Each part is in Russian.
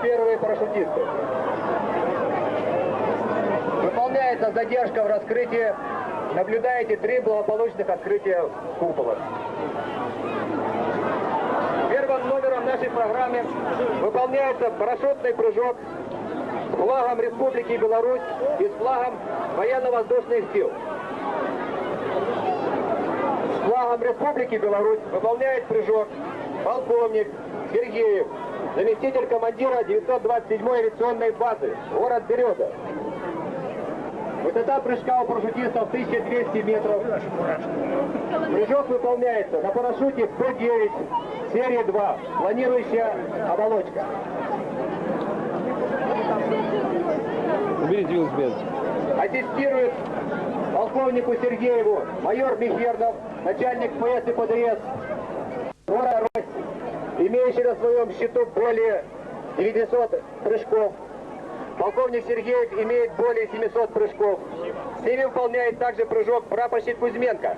Первые парашютисты. Выполняется задержка в раскрытии. Наблюдаете 3 благополучных открытия купола. Первым номером нашей программы выполняется парашютный прыжок с флагом Республики Беларусь и с флагом военно-воздушных сил. С флагом Республики Беларусь выполняет прыжок полковник Сергеев, заместитель командира 927-й авиационной базы, город Береза. Высота прыжка у парашютистов 1200 метров. Прыжок выполняется на парашюте П-9, серия 2, планирующая оболочка. Уберите велосипед. Ассистирует полковнику Сергееву майор Михернов, начальник ПС и ПДС города Рось, имеющий на своем счету более 900 прыжков. Полковник Сергеев имеет более 700 прыжков. С ними выполняет также прыжок прапорщик Кузьменко,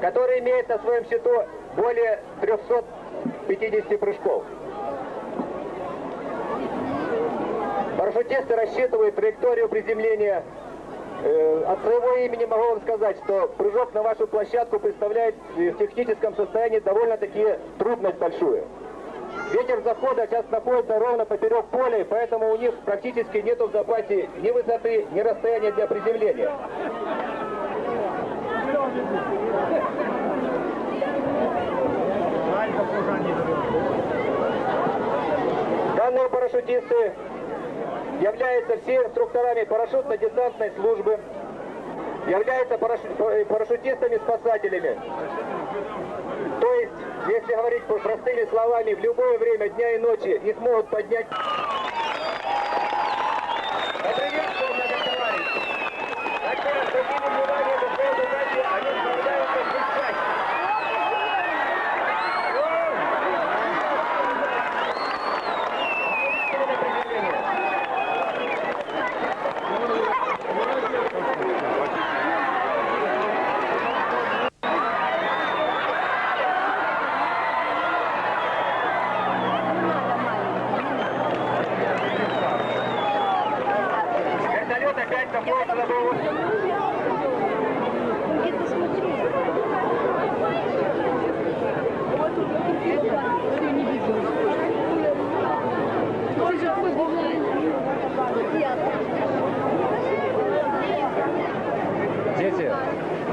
который имеет на своем счету более 350 прыжков. Парашютисты рассчитывают траекторию приземления. От своего имени могу вам сказать, что прыжок на вашу площадку представляет в техническом состоянии довольно-таки трудность большую. Ветер захода сейчас находится ровно поперек поля, и поэтому у них практически нету в запасе ни высоты, ни расстояния для приземления. Данные парашютисты являются все инструкторами парашютно-десантной службы, являются парашютистами-спасателями. То есть, если говорить простыми словами, в любое время дня и ночи их могут поднять. Поприветствую, многотоварищи! Хотя, с таким вниманием и своей задачей они справляются блестяще.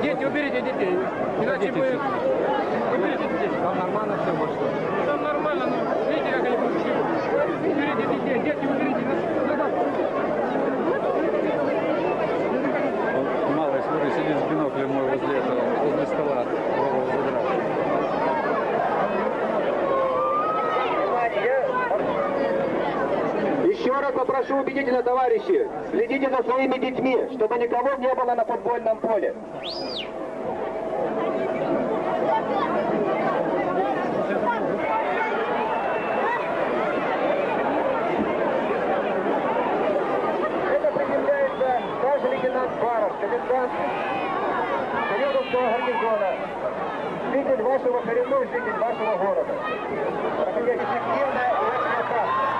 Дети, уберите детей. Иначе вы... Уберите детей. Там нормально все может. Там нормально, но видите, как они будут живут. Уберите детей. Дети, уберите. Малый, смотри, сидит с биноклем мой возле этого, возле стола. Еще раз попрошу убедительно, товарищи, следите за своими детьми, чтобы никого не было на футбольном поле. Это приземляется старший лейтенант Баров, комендант Сереговского гарнизона, житель вашего коренной житель вашего города. Проходя эффективная и очень опасная.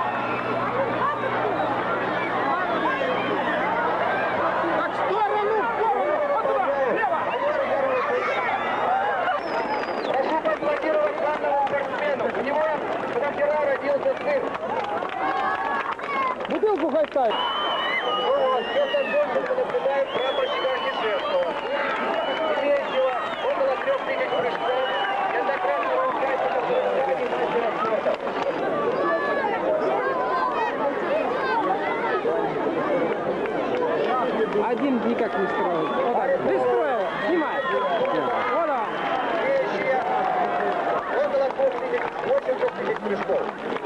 Один никак не строит. Вот так. Ты строил. Снимай. Вот он. Около 80 прыжков.